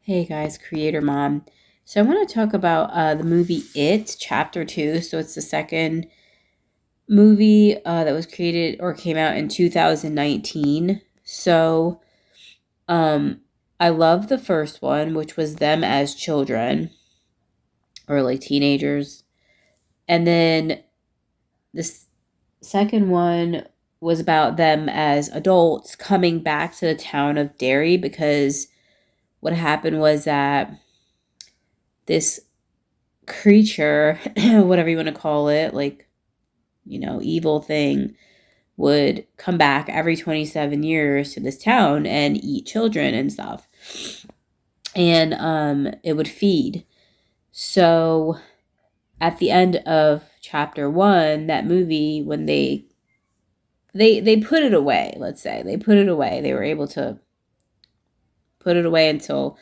Hey guys, Creator Mom. So I want to talk about the movie It, Chapter 2. So it's the second movie that was created or came out in 2019. So um, I love the first one, which was them as children or like teenagers. And then this second one was about them as adults coming back to the town of Derry because what happened was that this creature, whatever you want to call it, like, evil thing, would come back every 27 years to this town and eat children and stuff. And it would feed. So at the end of chapter 1, that movie, when they put it away, let's say. They put it away. They were able to put it away until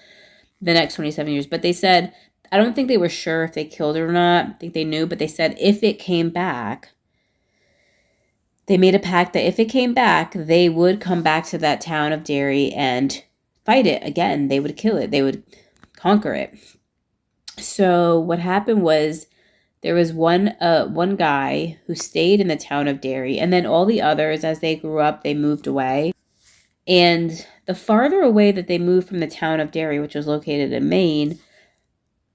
the next 27 years. But they said, I don't think they were sure if they killed it or not. I think they knew, but they said if it came back, they made a pact that if it came back, they would come back to that town of Derry and fight it again. They would kill it. They would conquer it. So what happened was there was one guy who stayed in the town of Derry, and then all the others, as they grew up, they moved away. And the farther away that they moved from the town of Derry, which was located in Maine,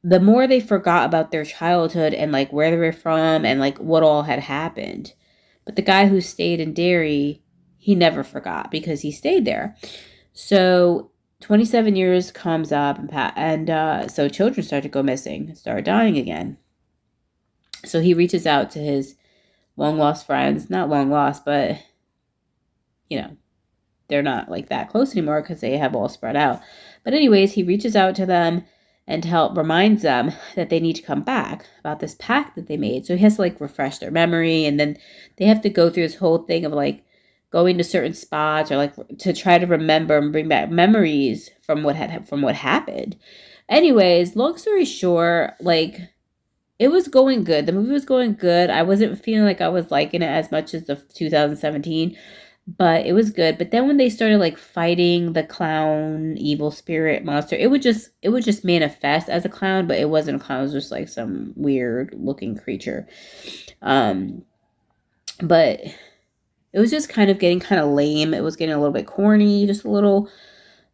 the more they forgot about their childhood and like where they were from and like what all had happened. But the guy who stayed in Derry, he never forgot because he stayed there. So 27 years comes up and so children start to go missing, start dying again. So he reaches out to his long lost friends, not long lost, but you know, they're not like that close anymore because they have all spread out. But anyways, he reaches out to them and reminds them that they need to come back about this pact that they made. So he has to like refresh their memory, and then they have to go through this whole thing of like going to certain spots or like to try to remember and bring back memories from what happened. Anyways, long story short, like it was going good. The movie was going good. I wasn't feeling like I was liking it as much as the 2017, but it was good. But then when they started like fighting the clown evil spirit monster, it would just manifest as a clown, but it wasn't a clown. It was just like some weird looking creature. Um, but it was just kind of getting kind of lame. It was getting a little bit corny, just a little.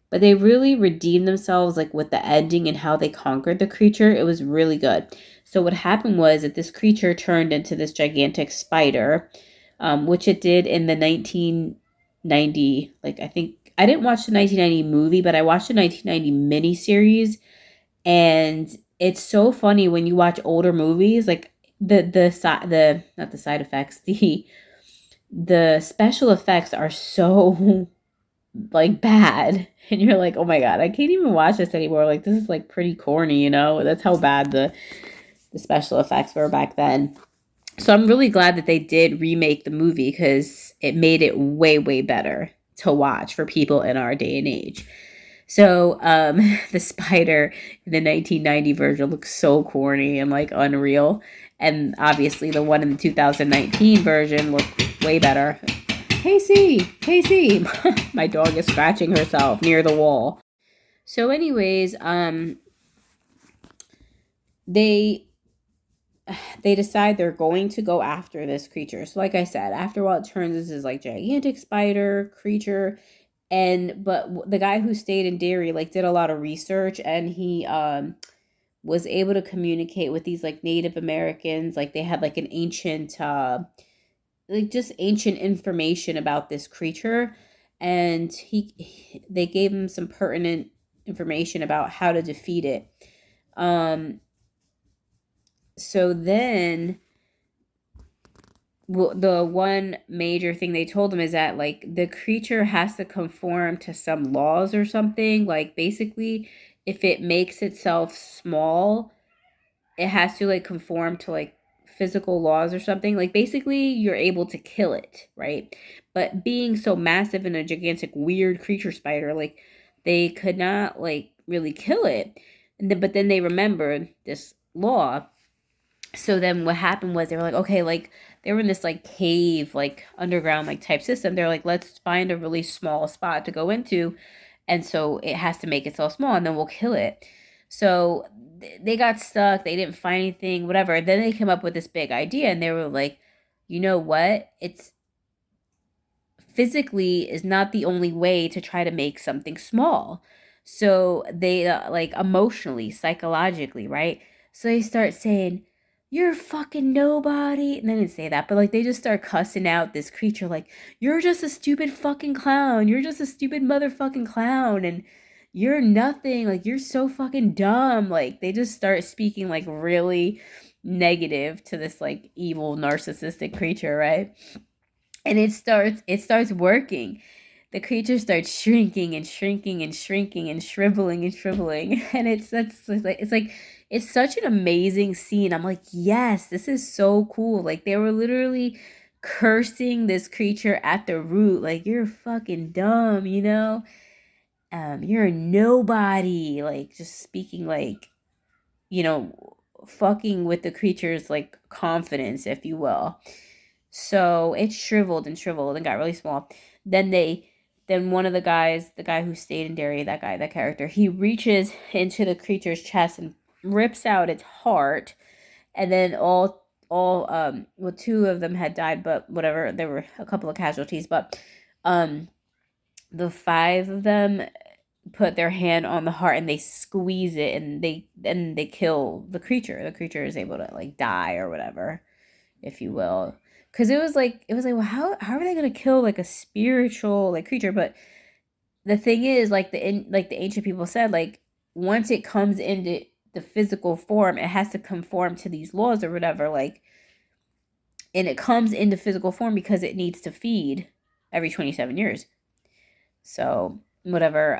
But they really redeemed themselves like with the ending and how they conquered the creature. It was really good. So what happened was that this creature turned into this gigantic spider, which it did in the 1990. Like I think I didn't watch the 1990 movie, but I watched the 1990 miniseries, and it's so funny when you watch older movies. Like the not the side effects, the special effects are so like bad, and you're like, oh my god, I can't even watch this anymore. Like this is like pretty corny, that's how bad the special effects were back then. So I'm really glad that they did remake the movie because it made it way better to watch for people in our day and age. So the spider in the 1990 version looks so corny and like unreal, and obviously the one in the 2019 version looked way better. Casey, Casey, my dog is scratching herself near the wall. So, anyways, they they decide they're going to go after this creature. So, like I said, after a while, it turns this is like gigantic spider creature, and but the guy who stayed in Derry like did a lot of research, and he was able to communicate with these like Native Americans. Like they had like an ancient like just ancient information about this creature, and they gave him some pertinent information about how to defeat it. um so then the one major thing they told him is that like the creature has to conform to some laws or something. Like basically if it makes itself small, it has to like conform to like physical laws or something. Like basically you're able to kill it, right? But being so massive and a gigantic weird creature spider, like they could not like really kill it. But then they remembered this law. So then what happened was they were like, okay, like they were in this like cave, like underground like type system. They're like, let's find a really small spot to go into And so it has to make itself small, and then we'll kill it. So they got stuck. They didn't find anything, whatever. Then they came up with this big idea, and they were like, you know what? It's physically is not the only way to try to make something small. So they like emotionally, psychologically, right? So they start saying, "You're fucking nobody." And they didn't say that, but like they just start cussing out this creature like, "You're just a stupid fucking clown. You're just a stupid motherfucking clown and you're nothing. Like you're so fucking dumb." Like they just start speaking like really negative to this like evil narcissistic creature, right? And it starts working. The creature starts shrinking and shrinking and shrinking and shriveling and shriveling. And it's like it's such an amazing scene. I'm like, yes, this is so cool. Like they were literally cursing this creature at the root. Like you're fucking dumb, you know? You're a nobody. Like just speaking like, you know, fucking with the creature's like confidence, if you will. So it shriveled and shriveled and got really small. Then then one of the guys, the guy who stayed in Derry, that guy, that character, he reaches into the creature's chest and rips out its heart. And then well, two of them had died, but whatever, there were a couple of casualties, but um the five of them put their hand on the heart and they squeeze it, and they kill the creature. The creature is able to like die or whatever, if you will. Because it was like, well, how are they gonna kill like a spiritual like creature? But the thing is, like the ancient people said, like once it comes into the physical form, it has to conform to these laws or whatever. Like, and it comes into physical form because it needs to feed every 27 years. So whatever.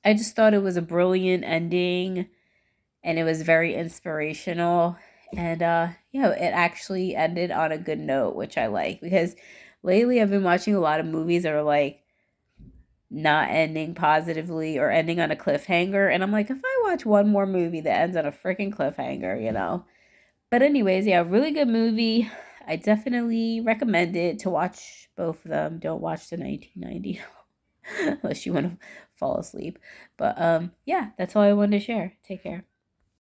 I just thought it was a brilliant ending, and it was very inspirational. And yeah, it actually ended on a good note, which I like, because lately I've been watching a lot of movies that are like not ending positively or ending on a cliffhanger, and I'm like, if I watch one more movie that ends on a freaking cliffhanger, you know. But anyways, yeah, really good movie. I definitely recommend it to watch both of them. Don't watch the 1990 unless you want to fall asleep. But yeah, that's all I wanted to share. Take care.